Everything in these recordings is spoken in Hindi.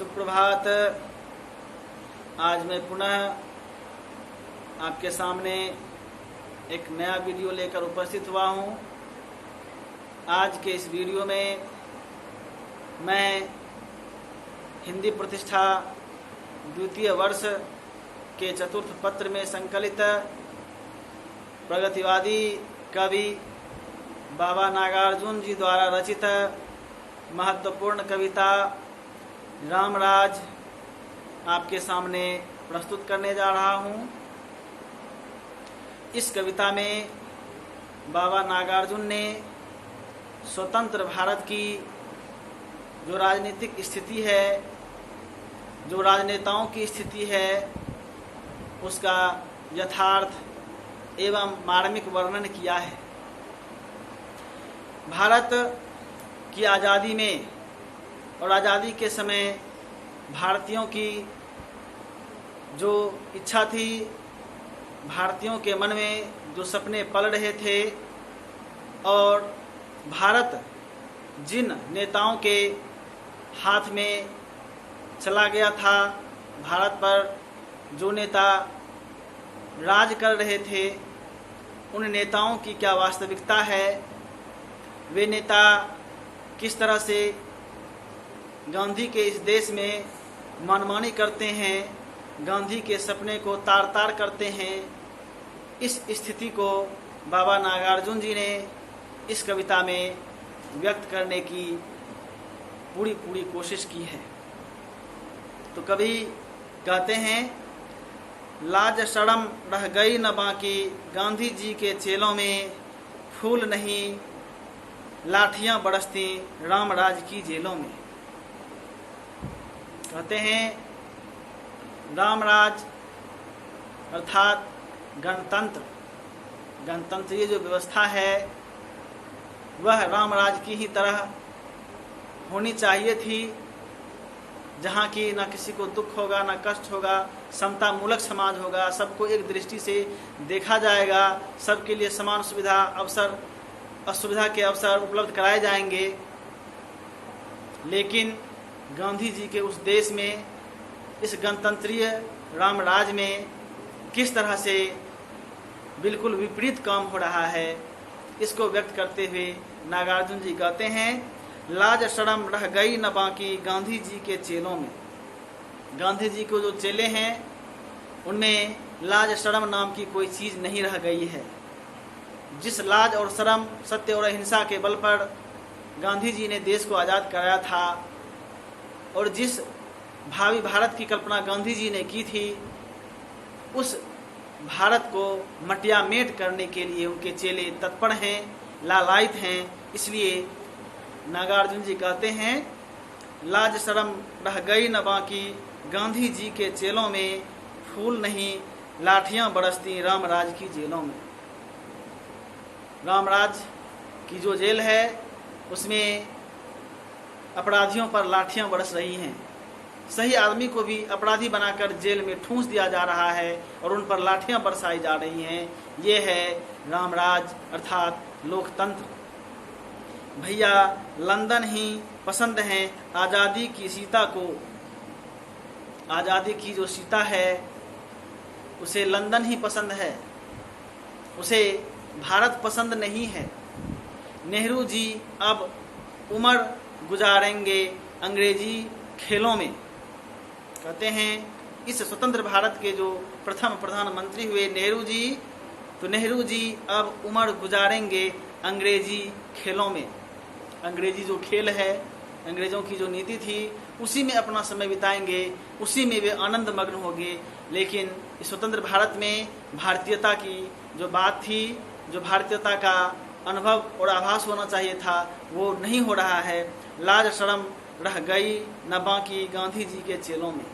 सुप्रभात। आज मैं पुनः आपके सामने एक नया वीडियो लेकर उपस्थित हुआ हूँ। आज के इस वीडियो में मैं हिंदी प्रतिष्ठा द्वितीय वर्ष के चतुर्थ पत्र में संकलित प्रगतिवादी कवि बाबा नागार्जुन जी द्वारा रचित महत्वपूर्ण कविता रामराज आपके सामने प्रस्तुत करने जा रहा हूँ। इस कविता में बाबा नागार्जुन ने स्वतंत्र भारत की जो राजनीतिक स्थिति है, जो राजनेताओं की स्थिति है, उसका यथार्थ एवं मार्मिक वर्णन किया है। भारत की आज़ादी में और आज़ादी के समय भारतीयों की जो इच्छा थी, भारतीयों के मन में जो सपने पल रहे थे और भारत जिन नेताओं के हाथ में चला गया था, भारत पर जो नेता राज कर रहे थे, उन नेताओं की क्या वास्तविकता है, वे नेता किस तरह से गांधी के इस देश में मनमानी करते हैं, गांधी के सपने को तार तार करते हैं। इस स्थिति को बाबा नागार्जुन जी ने इस कविता में व्यक्त करने की पूरी कोशिश की है। तो कवि कहते हैं, लाज शर्म रह गई न बाकी, गांधी जी के चेलों में फूल नहीं, लाठियां बरसती रामराज की जेलों में। कहते हैं रामराज अर्थात गणतंत्रीय जो व्यवस्था है वह रामराज की ही तरह होनी चाहिए थी, जहाँ की न किसी को दुख होगा, न कष्ट होगा, समता मूलक समाज होगा, सबको एक दृष्टि से देखा जाएगा, सबके लिए समान सुविधा अवसर असुविधा के अवसर उपलब्ध कराए जाएंगे। लेकिन गांधी जी के उस देश में, इस गणतंत्रीय रामराज में किस तरह से बिल्कुल विपरीत काम हो रहा है, इसको व्यक्त करते हुए नागार्जुन जी कहते हैं, लाज शर्म रह गई न बाकी, गांधी जी के चेलों में। गांधी जी को जो चेले हैं उनमें लाज शर्म नाम की कोई चीज़ नहीं रह गई है। जिस लाज और शर्म, सत्य और अहिंसा के बल पर गांधी जी ने देश को आज़ाद कराया था और जिस भावी भारत की कल्पना गांधी जी ने की थी, उस भारत को मटियामेट करने के लिए उनके चेले तत्पर हैं, लालायित हैं। इसलिए नागार्जुन जी कहते हैं, लाज शर्म रह गई न बाकी, गांधी जी के चेलों में फूल नहीं, लाठियां बरसती रामराज की जेलों में। रामराज की जो जेल है उसमें अपराधियों पर लाठियां बरस रही हैं। सही आदमी को भी अपराधी बनाकर जेल में ठूंस दिया जा रहा है और उन पर लाठियां बरसाई जा रही हैं। ये है रामराज अर्थात लोकतंत्र। भैया लंदन ही पसंद है आज़ादी की सीता को। आज़ादी की जो सीता है उसे लंदन ही पसंद है, उसे भारत पसंद नहीं है। नेहरू जी अब उम्र गुजारेंगे अंग्रेजी खेलों में। कहते हैं, इस स्वतंत्र भारत के जो प्रथम प्रधानमंत्री हुए नेहरू जी, तो नेहरू जी अब उम्र गुजारेंगे अंग्रेजी खेलों में। अंग्रेजी जो खेल है, अंग्रेज़ों की जो नीति थी, उसी में अपना समय बिताएंगे, उसी में वे आनंद मग्न होंगे। लेकिन इस स्वतंत्र भारत में भारतीयता की जो बात थी, जो भारतीयता का अनुभव और आभास होना चाहिए था, वो नहीं हो रहा है। लाज शर्म रह गई न बाकी, गांधी जी के चेलों में।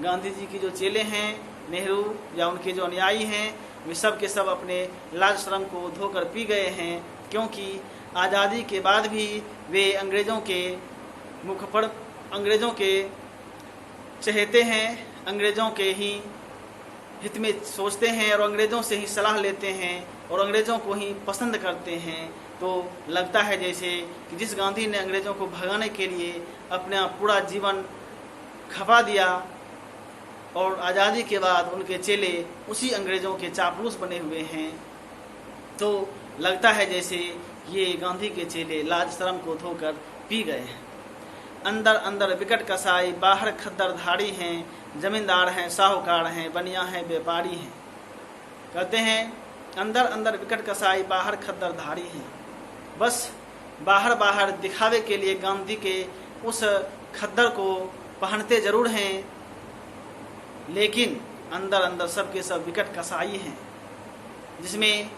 गांधी जी की जो चेले हैं, नेहरू या उनके जो अनुयायी हैं, वे सब के सब अपने लाज शर्म को धोकर पी गए हैं, क्योंकि आज़ादी के बाद भी वे अंग्रेज़ों के मुख पर, अंग्रेज़ों के चहेते हैं, अंग्रेज़ों के ही हित में सोचते हैं और अंग्रेज़ों से ही सलाह लेते हैं और अंग्रेज़ों को ही पसंद करते हैं। तो लगता है जैसे कि जिस गांधी ने अंग्रेज़ों को भगाने के लिए अपना पूरा जीवन खपा दिया और आज़ादी के बाद उनके चेले उसी अंग्रेज़ों के चापलूस बने हुए हैं। तो लगता है जैसे ये गांधी के चेले लाज शर्म को धोकर पी गए हैं। अंदर अंदर विकट कसाई, बाहर खद्दरधारी हैं, जमींदार हैं, साहूकार हैं, बनिया हैं, व्यापारी हैं। कहते हैं अंदर अंदर विकट कसाई, बाहर खद्दरधारी हैं। बस बाहर बाहर दिखावे के लिए गांधी के उस खद्दर को पहनते जरूर हैं, लेकिन अंदर अंदर सब के सब विकट कसाई हैं, जिसमें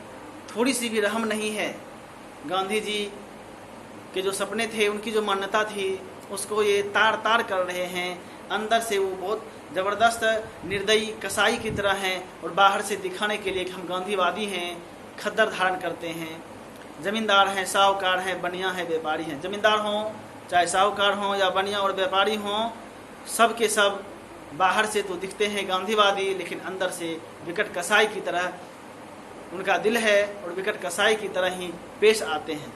थोड़ी सी भी रहम नहीं है। गांधी जी के जो सपने थे, उनकी जो मान्यता थी, उसको ये तार तार कर रहे हैं। अंदर से वो बहुत ज़बरदस्त निर्दयी कसाई की तरह हैं और बाहर से दिखाने के लिए कि हम गांधीवादी हैं, खद्दर धारण करते हैं। ज़मींदार हैं, साहूकार हैं, बनिया हैं, व्यापारी हैं। ज़मींदार हों, चाहे साहूकार हों या बनिया और व्यापारी हों, सब के सब बाहर से तो दिखते हैं गांधीवादी, लेकिन अंदर से विकट कसाई की तरह उनका दिल है और विकट कसाई की तरह ही पेश आते हैं।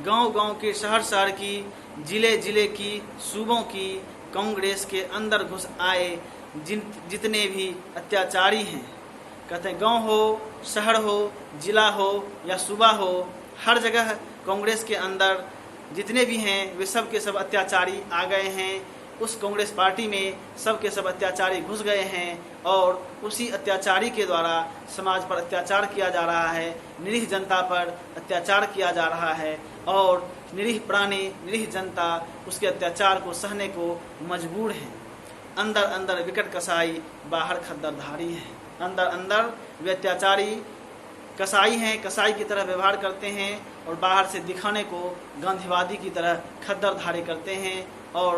गांव गांव की, शहर शहर की, जिले जिले की, सूबों की कांग्रेस के अंदर घुस आए जितने भी अत्याचारी हैं। कहते हैं गांव हो, शहर हो, जिला हो या सूबा हो, हर जगह कांग्रेस के अंदर जितने भी हैं वे सब के सब अत्याचारी आ गए हैं। उस कांग्रेस पार्टी में सब के सब अत्याचारी घुस गए हैं और उसी अत्याचारी के द्वारा समाज पर अत्याचार किया जा रहा है, निरीह जनता पर अत्याचार किया जा रहा है और निरीह प्राणी, निरीह जनता उसके अत्याचार को सहने को मजबूर हैं। अंदर अंदर विकट कसाई, बाहर खद्दरधारी हैं। अंदर अंदर वे अत्याचारी कसाई हैं, कसाई की तरह व्यवहार करते हैं और बाहर से दिखाने को गांधीवादी की तरह खद्दरधारी करते हैं और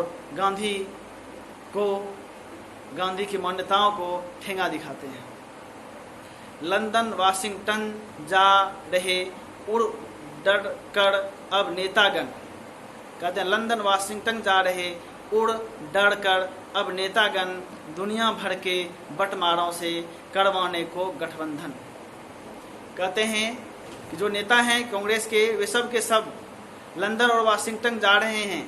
गांधी की मान्यताओं को ठेंगा दिखाते हैं। लंदन वाशिंगटन जा रहे उड़ डर कर अब नेतागण। कहते हैं लंदन वाशिंगटन जा रहे उड़ डर कर अब नेतागण, दुनिया भर के बंटवारों से करवाने को गठबंधन। कहते हैं कि जो नेता हैं कांग्रेस के, वे सब के सब लंदन और वाशिंगटन जा रहे हैं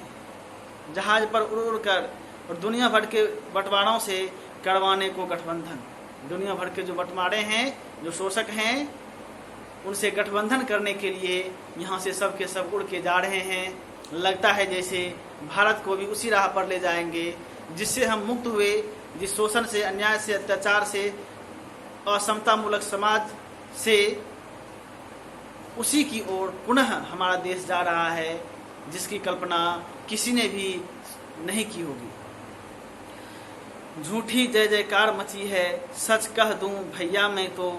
जहाज पर उड़ उड़ कर और दुनिया भर के बंटवारों से करवाने को गठबंधन। दुनिया भर के जो बंटवारे हैं, जो शोषक हैं, उनसे गठबंधन करने के लिए यहाँ से सब के सब उड़ के जा रहे हैं। लगता है जैसे भारत को भी उसी राह पर ले जाएंगे जिससे हम मुक्त हुए, जिस शोषण से, अन्याय से, अत्याचार से, असमतामूलक समाज से, उसी की ओर पुनः हमारा देश जा रहा है, जिसकी कल्पना किसी ने भी नहीं की होगी। झूठी जय जयकार मची है, सच कह दूं भैया मैं तो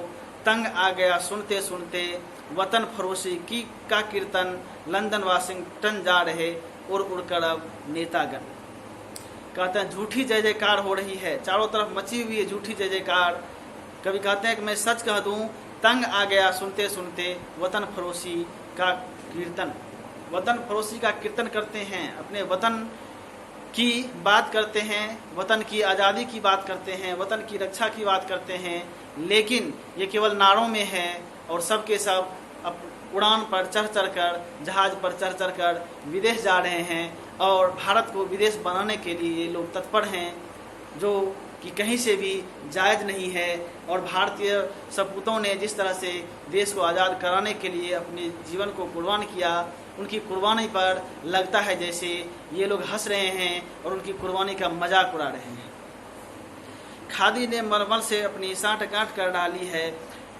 तंग आ गया सुनते सुनते, वतन फरोशी की का कीर्तन, लंदन वाशिंगटन जा रहे उड़ उड़ कर अब नेतागण। कहते हैं झूठी जय जयकार हो रही है, चारों तरफ मची हुई है झूठी जय जयकार। कभी कहते हैं कि मैं सच कह दूं, तंग आ गया सुनते सुनते, वतन फरोशी का कीर्तन। वतन फरोशी का कीर्तन करते हैं, अपने वतन की बात करते हैं, वतन की आज़ादी की बात करते हैं, वतन की रक्षा की बात करते हैं, लेकिन ये केवल नारों में है और सब के सब उड़ान पर चढ़ चढ़ कर, जहाज पर चढ़ चढ़ कर विदेश जा रहे हैं और भारत को विदेश बनाने के लिए ये लोग तत्पर हैं, जो कि कहीं से भी जायज़ नहीं है। और भारतीय सपूतों ने जिस तरह से देश को आज़ाद कराने के लिए अपने जीवन को कुर्बान किया, उनकी कुर्बानी पर लगता है जैसे ये लोग हंस रहे हैं और उनकी कुर्बानी का मजाक उड़ा रहे हैं। खादी ने मलमल से अपनी साँठ गांठ कर डाली है,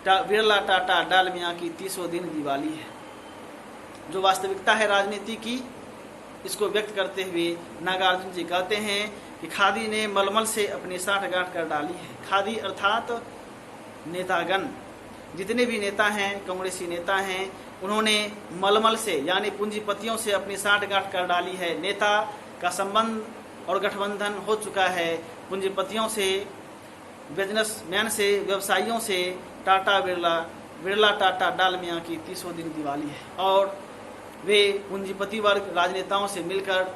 बिरला टाटा डालमिया की 30वें दिन दिवाली है। जो वास्तविकता है राजनीति की, इसको व्यक्त करते हुए नागार्जुन जी कहते हैं कि खादी ने मलमल से अपनी साँठ गांठ कर डाली है। खादी अर्थात नेतागण, जितने भी नेता हैं, कांग्रेसी नेता हैं, उन्होंने मलमल से यानी पूंजीपतियों से अपनी साँठ गांठ कर डाली है। नेता का संबंध और गठबंधन हो चुका है पूंजीपतियों से, बिजनेसमैन से, व्यवसायियों से। टाटा बिरला टाटा डालमिया की 30वें दिन दिवाली है और वे पूंजीपति वर्ग राजनेताओं से मिलकर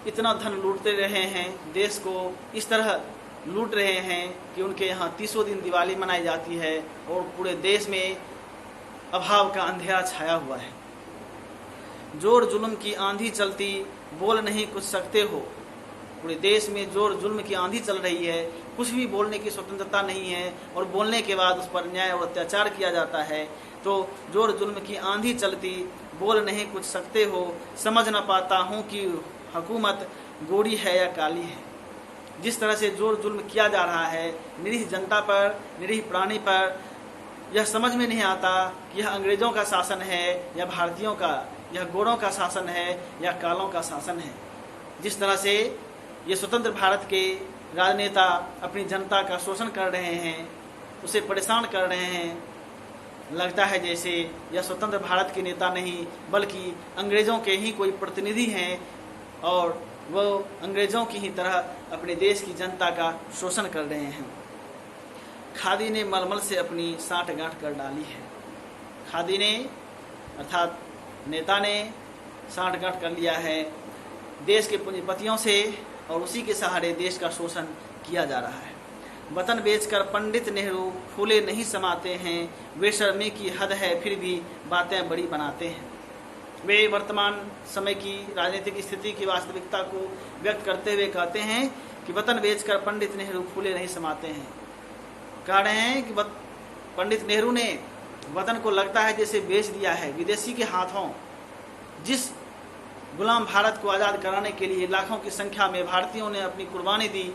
इतना धन लूटते रहे हैं, देश को इस तरह लूट रहे हैं कि उनके यहाँ 30वें दिन दिवाली मनाई जाती है और पूरे देश में अभाव का अंधेरा छाया हुआ है। जोर जुल्म की आंधी चलती, बोल नहीं कुछ सकते हो, पूरे देश में जोर जुल्म की आंधी चल रही है, कुछ भी बोलने की स्वतंत्रता नहीं है और बोलने के बाद उस पर अन्याय और अत्याचार किया जाता है। तो जोर जुल्म की आंधी चलती, बोल नहीं कुछ सकते हो, समझ न पाता हूँ कि हुकूमत गोरी है या काली है। जिस तरह से जोर जुल्म किया जा रहा है निरीह जनता पर, निरीह प्राणी पर, यह समझ में नहीं आता कि यह अंग्रेजों का शासन है या भारतीयों का, यह गोरों का शासन है या कालों का शासन है। जिस तरह से ये स्वतंत्र भारत के राजनेता अपनी जनता का शोषण कर रहे हैं, उसे परेशान कर रहे हैं, लगता है जैसे यह स्वतंत्र भारत के नेता नहीं बल्कि अंग्रेजों के ही कोई प्रतिनिधि हैं और वो अंग्रेजों की ही तरह अपने देश की जनता का शोषण कर रहे हैं। खादी ने मलमल से अपनी साँठ-गाँठ कर डाली है। खादी ने अर्थात नेता ने साँठ-गाँठ कर लिया है देश के पूंजीपतियों से और उसी के सहारे देश का शोषण किया जा रहा है। वतन बेचकर पंडित नेहरू फूले नहीं समाते हैं, बेशर्मी की हद है फिर भी बातें बड़ी बनाते हैं। वे वर्तमान समय की राजनीतिक स्थिति की वास्तविकता को व्यक्त करते हुए कहते हैं कि वतन बेचकर पंडित नेहरू फूले नहीं समाते हैं। कह रहे हैं कि पंडित नेहरू ने वतन को लगता है जैसे बेच दिया है विदेशी के हाथों। जिस गुलाम भारत को आज़ाद कराने के लिए लाखों की संख्या में भारतीयों ने अपनी कुर्बानी दी,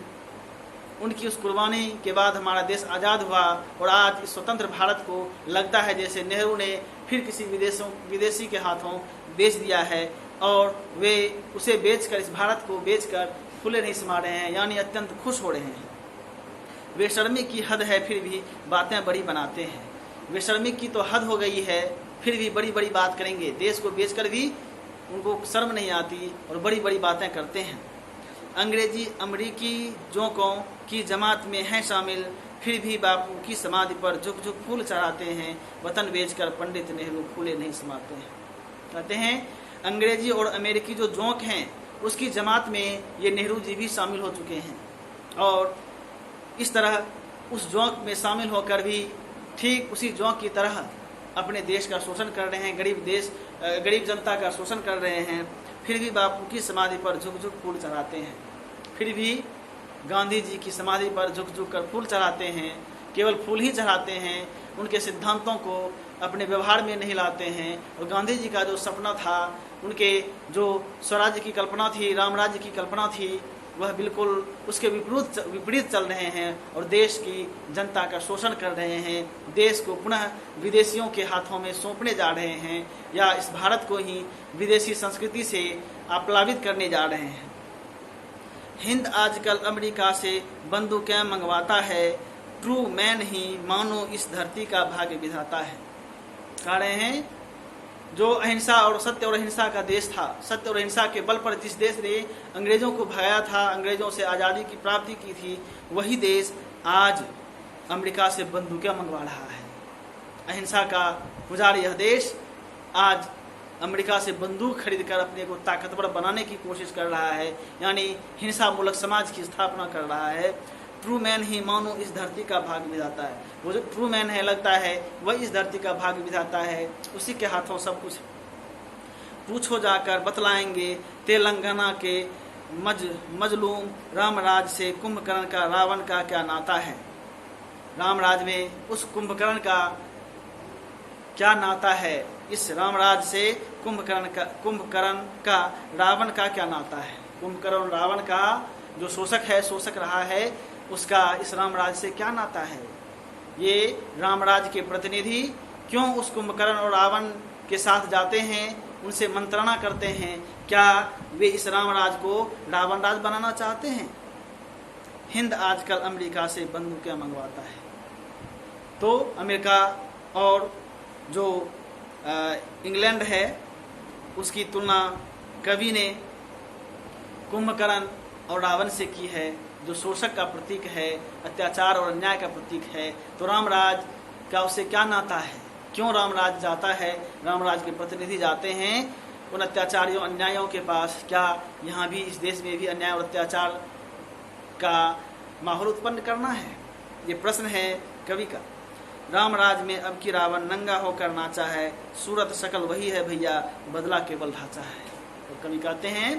उनकी उस कुर्बानी के बाद हमारा देश आज़ाद हुआ और आज इस स्वतंत्र भारत को लगता है जैसे नेहरू ने फिर किसी विदेशी के हाथों बेच दिया है और वे उसे बेचकर, इस भारत को बेचकर फूले नहीं समा रहे हैं, यानी अत्यंत खुश हो रहे हैं। बेशर्मी की हद है फिर भी बातें बड़ी बनाते हैं। बेशर्मी की तो हद हो गई है, फिर भी बड़ी बड़ी बात करेंगे। देश को बेचकर भी उनको शर्म नहीं आती और बड़ी बड़ी बातें करते हैं। अंग्रेजी अमरीकी जोंकों की जमात में हैं शामिल, फिर भी बापू की समाधि पर झुक झुक फूल चढ़ाते हैं। वतन बेचकर पंडित नेहरू फूले नहीं समाते हैं। कहते हैं अंग्रेजी और अमेरिकी जो जोंक हैं उसकी जमात में ये नेहरू जी भी शामिल हो चुके हैं और इस तरह उस जोंक में शामिल होकर भी ठीक उसी जोंक की तरह अपने देश का शोषण कर रहे हैं, गरीब जनता का शोषण कर रहे हैं। फिर भी बापू की समाधि पर झुक झुक फूल चढ़ाते हैं, फिर भी गांधी जी की समाधि पर झुक झुक कर फूल चढ़ाते हैं। केवल फूल ही चढ़ाते हैं, उनके सिद्धांतों को अपने व्यवहार में नहीं लाते हैं। और गांधी जी का जो सपना था, उनके जो स्वराज्य की कल्पना थी, राम राज्य की कल्पना थी, वह बिल्कुल उसके विपरीत चल रहे हैं और देश की जनता का शोषण कर रहे हैं। देश को पुनः विदेशियों के हाथों में सौंपने जा रहे हैं या इस भारत को ही विदेशी संस्कृति से आप्लावित करने जा रहे हैं। हिंद आजकल अमेरिका से बंदूकें मंगवाता है, ट्रू मैन ही मानो इस धरती का भाग्य विधाता है। कह रहे हैं जो अहिंसा और सत्य और अहिंसा का देश था, सत्य और अहिंसा के बल पर जिस देश ने अंग्रेजों को भगाया था, अंग्रेजों से आज़ादी की प्राप्ति की थी, वही देश आज अमेरिका से बंदूकें मंगवा रहा है। अहिंसा का पुजारी यह देश आज अमेरिका से बंदूक खरीदकर अपने को ताकतवर बनाने की कोशिश कर रहा है, यानी हिंसा मूलक समाज की स्थापना कर रहा है। ट्रू मैन ही मानो इस धरती का भाग्य विधाता है। वो जो ट्रू मैन है, लगता है वह इस धरती का भाग्य विधाता है, उसी के हाथों सब कुछ। पूछो जाकर बतलाएंगे तेलंगाना के मजलूम रामराज से कुंभकर्ण का रावण का क्या नाता है। रामराज में उस कुंभकर्ण का क्या नाता है, इस रामराज से कुंभकर्ण का रावण का क्या नाता है। कुंभकर्ण रावण का जो शोषक रहा है, उसका इस रामराज से क्या नाता है। ये रामराज के प्रतिनिधि क्यों उस कुंभकर्ण और रावण के साथ जाते हैं, उनसे मंत्रणा करते हैं। क्या वे इस रामराज को रावण राज बनाना चाहते हैं। हिंद आजकल अमेरिका से बंदूकें मंगवाता है। तो अमेरिका और जो इंग्लैंड है उसकी तुलना कवि ने कुंभकर्ण और रावण से की है, जो शोषक का प्रतीक है, अत्याचार और अन्याय का प्रतीक है। तो रामराज का उससे क्या नाता है, क्यों रामराज जाता है, रामराज के प्रतिनिधि जाते हैं उन अत्याचारियों अन्यायों के पास। क्या यहाँ भी इस देश में भी अन्याय और अत्याचार का माहौल उत्पन्न करना है, ये प्रश्न है कवि का। रामराज में अब की रावण नंगा होकर नाचा है, सूरत शकल वही है भैया, बदला केवल ढांचा है। और कवि कहते हैं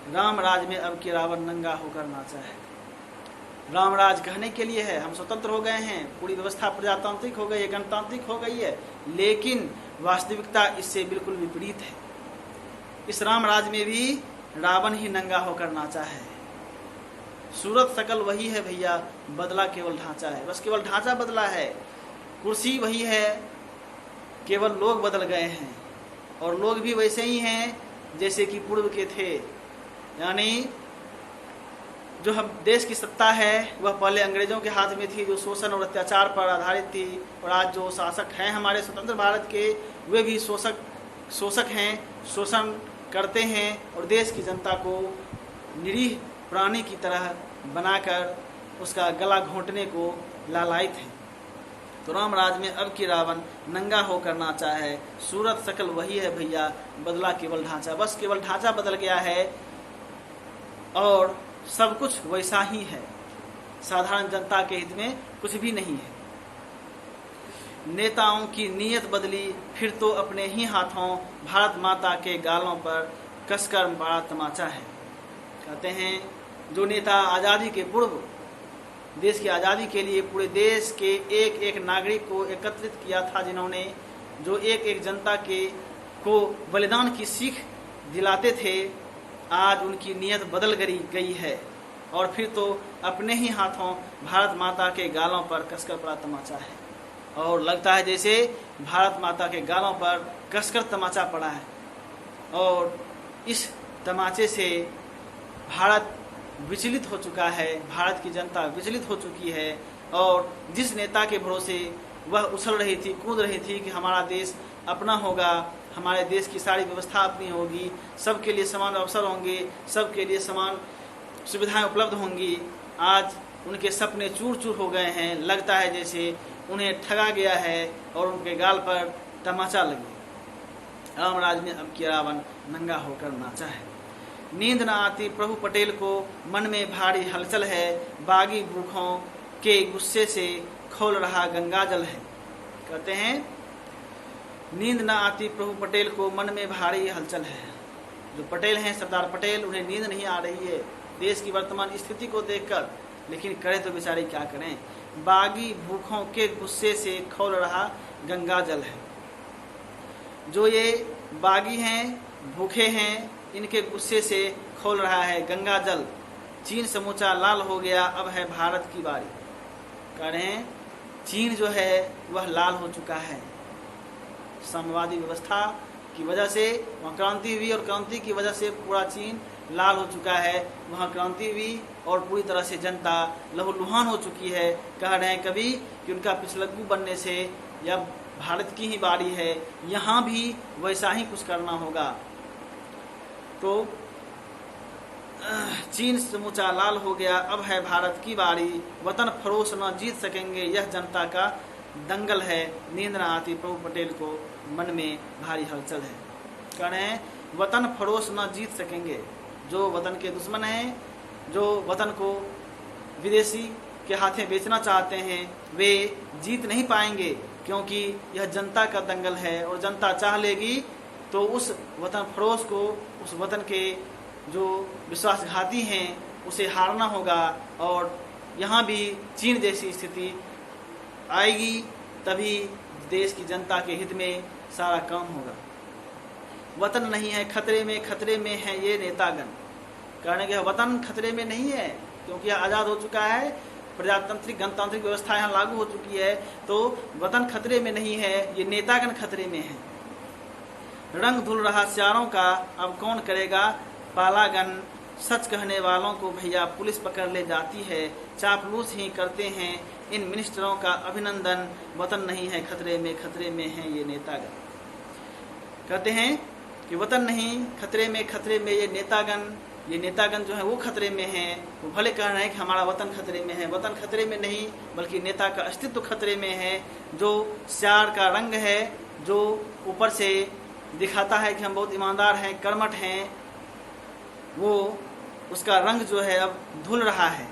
राम राज में अब की रावण नंगा होकर नाचा है। राम राज कहने के लिए है, हम स्वतंत्र हो गए हैं, पूरी व्यवस्था प्रजातांत्रिक हो गई है, गणतांत्रिक हो गई है, लेकिन वास्तविकता इससे बिल्कुल विपरीत है। इस राम राज में भी रावण ही नंगा होकर नाचा है। सूरत शकल वही है भैया, बदला केवल ढांचा है। बस केवल ढांचा बदला है, कुर्सी वही है, केवल लोग बदल गए हैं, और लोग भी वैसे ही हैं जैसे कि पूर्व के थे। यानी जो हम देश की सत्ता है वह पहले अंग्रेजों के हाथ में थी, जो शोषण और अत्याचार पर आधारित थी, और आज जो शासक हैं हमारे स्वतंत्र भारत के, वे भी शोषक हैं, शोषण करते हैं और देश की जनता को निरीह प्राणी की तरह बनाकर उसका गला घोंटने को लालायित हैं। तो राम राज में अब की रावण नंगा होकर नाचा है। सूरत शकल वही है भैया, बदला केवल ढांचा। बस केवल ढांचा बदल गया है और सब कुछ वैसा ही है। साधारण जनता के हित में कुछ भी नहीं है। नेताओं की नीयत बदली, फिर तो अपने ही हाथों भारत माता के गालों पर कसकर बड़ा तमाचा है। कहते हैं जो नेता आज़ादी के पूर्व देश की आज़ादी के लिए पूरे देश के एक एक नागरिक को एकत्रित किया था, जिन्होंने जो एक एक जनता को बलिदान की सीख दिलाते थे, आज उनकी नीयत बदल गई है और फिर तो अपने ही हाथों भारत माता के गालों पर कसकर पड़ा तमाचा है। और लगता है जैसे भारत माता के गालों पर कसकर तमाचा पड़ा है, और इस तमाचे से भारत विचलित हो चुका है, भारत की जनता विचलित हो चुकी है। और जिस नेता के भरोसे वह उछल रही थी, कूद रही थी कि हमारा देश अपना होगा, हमारे देश की सारी व्यवस्था अपनी होगी, सबके लिए समान अवसर होंगे, सबके लिए समान सुविधाएं उपलब्ध होंगी, आज उनके सपने चूर चूर हो गए हैं। लगता है जैसे उन्हें ठगा गया है और उनके गाल पर तमाचा लगे। रामराज में अब की रावण नंगा होकर नाचा है। नींद न आती प्रभु पटेल को, मन में भारी हलचल है, बागी भूखों के गुस्से से खोल रहा गंगा जल है। कहते हैं नींद न आती प्रभु पटेल को, मन में भारी हलचल है। जो पटेल हैं, सरदार पटेल, उन्हें नींद नहीं आ रही है देश की वर्तमान स्थिति को देखकर, लेकिन करें तो बेचारे क्या करें। बागी भूखों के गुस्से से खोल रहा गंगा जल है। जो ये बागी हैं, भूखे हैं, इनके गुस्से से खोल रहा है गंगा जल। चीन समूचा लाल हो गया, अब है भारत की बारी। कह रहे हैं चीन जो है वह लाल हो चुका है। साम्यवादी व्यवस्था की वजह से वहाँ क्रांति हुई, और क्रांति की वजह से पूरा चीन लाल हो चुका है। वहाँ क्रांति हुई और पूरी तरह से जनता लहूलुहान हो चुकी है। कह रहे हैं कभी कि उनका पिछलग्गू बनने से या भारत की ही बारी है, यहाँ भी वैसा ही कुछ करना होगा। तो चीन समूचा लाल हो गया, अब है भारत की बारी, वतन फरोश न जीत सकेंगे, यह जनता का दंगल है। नींद न आती प्रभु पटेल को, मन में भारी हलचल है। कह रहे हैं वतन फरोश न जीत सकेंगे। जो वतन के दुश्मन हैं, जो वतन को विदेशी के हाथें बेचना चाहते हैं, वे जीत नहीं पाएंगे, क्योंकि यह जनता का दंगल है। और जनता चाह लेगी तो उस वतन फरोश को, उस वतन के जो विश्वासघाती हैं, उसे हारना होगा। और यहाँ भी चीन जैसी स्थिति आएगी, तभी देश की जनता के हित में सारा काम होगा। वतन नहीं है खतरे में, खतरे में है ये नेतागण। कारण कि वतन खतरे में नहीं है, क्योंकि यह आज़ाद हो चुका है, प्रजातांत्रिक गणतांत्रिक व्यवस्था यहाँ लागू हो चुकी है। तो वतन खतरे में नहीं है, ये नेतागण खतरे में है। रंग धुल रहा सियारों का, अब कौन करेगा पालागन। सच कहने वालों को भैया पुलिस पकड़ ले जाती है, चापलूस ही करते हैं इन मिनिस्टरों का अभिनंदन। वतन नहीं है खतरे में, खतरे में है ये नेतागण। कहते हैं कि वतन नहीं खतरे में ये नेतागण। ये नेतागण जो है वो खतरे में हैं। वो भले कह रहे हैं कि हमारा वतन खतरे में है, वतन खतरे में नहीं, बल्कि नेता का अस्तित्व खतरे में है। जो सियार का रंग है, जो ऊपर से दिखाता है कि हम बहुत ईमानदार हैं, कर्मठ हैं, वो उसका रंग जो है अब धुल रहा है,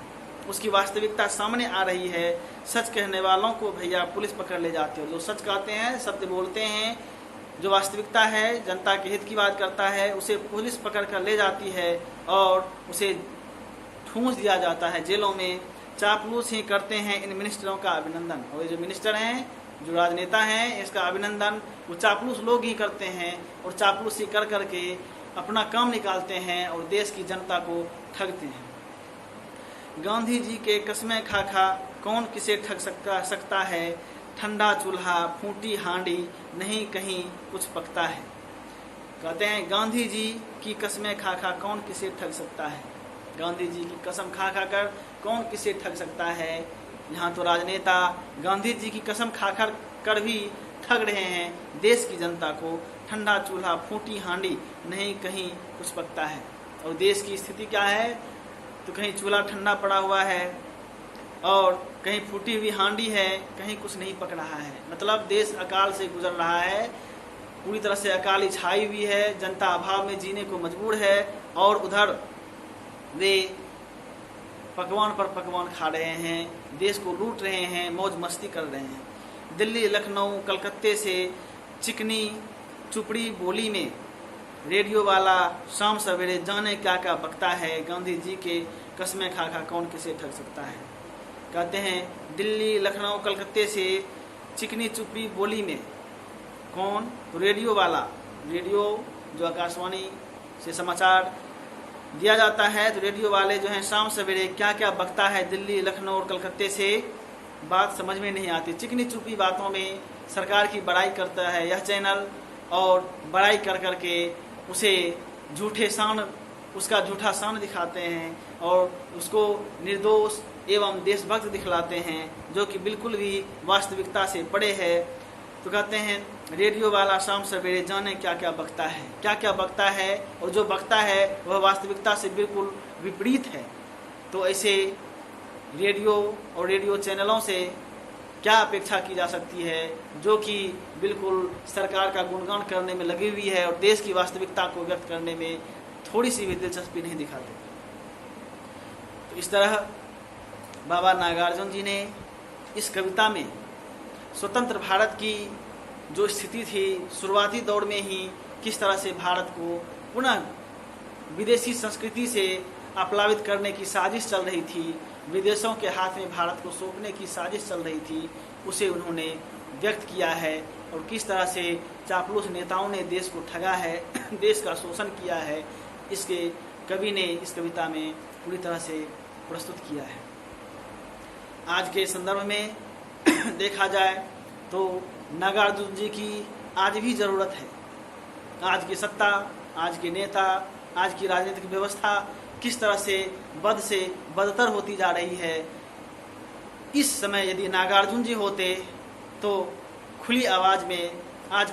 उसकी वास्तविकता सामने आ रही है। सच कहने वालों को भैया पुलिस पकड़ ले जाती है। जो सच कहते हैं, सत्य बोलते हैं, जो वास्तविकता है, जनता के हित की बात करता है, उसे पुलिस पकड़ कर ले जाती है और उसे ठूंस दिया जाता है जेलों में। चापलूस ही करते हैं इन मिनिस्टरों का अभिनंदन। और ये जो मिनिस्टर हैं, जो राजनेता हैं, इसका अभिनंदन वो चापलूस लोग ही करते हैं और चापलूसी कर करके अपना काम निकालते हैं और देश की जनता को ठगते हैं। गांधी जी के कस्में खा खा कौन किसे ठग सकता है, ठंडा चूल्हा फूटी हांडी नहीं कहीं कुछ पकता है। कहते हैं गांधी जी की कसमें खा खा कौन किसे ठग सकता है। गांधी जी की कसम खा खा कर कौन किसे ठग सकता है। यहाँ तो राजनेता गांधी जी की कसम खा कर भी ठग रहे हैं देश की जनता को। ठंडा चूल्हा फूटी हांडी नहीं कहीं कुछ पकता है। और देश की स्थिति क्या है, तो कहीं चूल्हा ठंडा पड़ा हुआ है और कहीं फूटी हुई हांडी है, कहीं कुछ नहीं पक रहा है। मतलब देश अकाल से गुजर रहा है, पूरी तरह से अकाल छाई हुई है, जनता अभाव में जीने को मजबूर है और उधर वे पकवान पर पकवान खा रहे हैं, देश को लूट रहे हैं, मौज मस्ती कर रहे हैं। दिल्ली, लखनऊ, कलकत्ते से चिकनी चुपड़ी बोली में रेडियो वाला शाम सवेरे जाने क्या क्या बकता है। गांधी जी के कसमें खा खा कौन किसे ठग सकता है। कहते हैं दिल्ली, लखनऊ, कलकत्ते से चिकनी चुपड़ी बोली में कौन, तो रेडियो वाला, रेडियो जो आकाशवाणी से समाचार दिया जाता है, तो रेडियो वाले जो हैं शाम सवेरे क्या क्या बकता है दिल्ली, लखनऊ और कलकत्ते से, बात समझ में नहीं आती। चिकनी चुपड़ी बातों में सरकार की बड़ाई करता है यह चैनल और बड़ाई कर करके उसे उसका झूठा शान दिखाते हैं और उसको निर्दोष एवं देशभक्त दिखलाते हैं, जो कि बिल्कुल भी वास्तविकता से परे है। तो कहते हैं रेडियो वाला शाम सवेरे जाने क्या क्या बकता है, क्या क्या बकता है, और जो बकता है वह वास्तविकता से बिल्कुल विपरीत है। तो ऐसे रेडियो और रेडियो चैनलों से क्या अपेक्षा की जा सकती है, जो कि बिल्कुल सरकार का गुणगान करने में लगी हुई है और देश की वास्तविकता को व्यक्त करने में थोड़ी सी भी दिलचस्पी नहीं दिखाते। तो इस तरह बाबा नागार्जुन जी ने इस कविता में स्वतंत्र भारत की जो स्थिति थी शुरुआती दौर में ही, किस तरह से भारत को पुनः विदेशी संस्कृति से अपलावित करने की साजिश चल रही थी, विदेशों के हाथ में भारत को सौंपने की साजिश चल रही थी, उसे उन्होंने व्यक्त किया है। और किस तरह से चापलूस नेताओं ने देश को ठगा है, देश का शोषण किया है, इसके कवि ने इस कविता में पूरी तरह से प्रस्तुत किया है। आज के संदर्भ में देखा जाए तो नागार्जुन जी की आज भी ज़रूरत है। आज की सत्ता, आज के नेता, आज की राजनीतिक व्यवस्था किस तरह से बदतर होती जा रही है। इस समय यदि नागार्जुन जी होते तो खुली आवाज़ में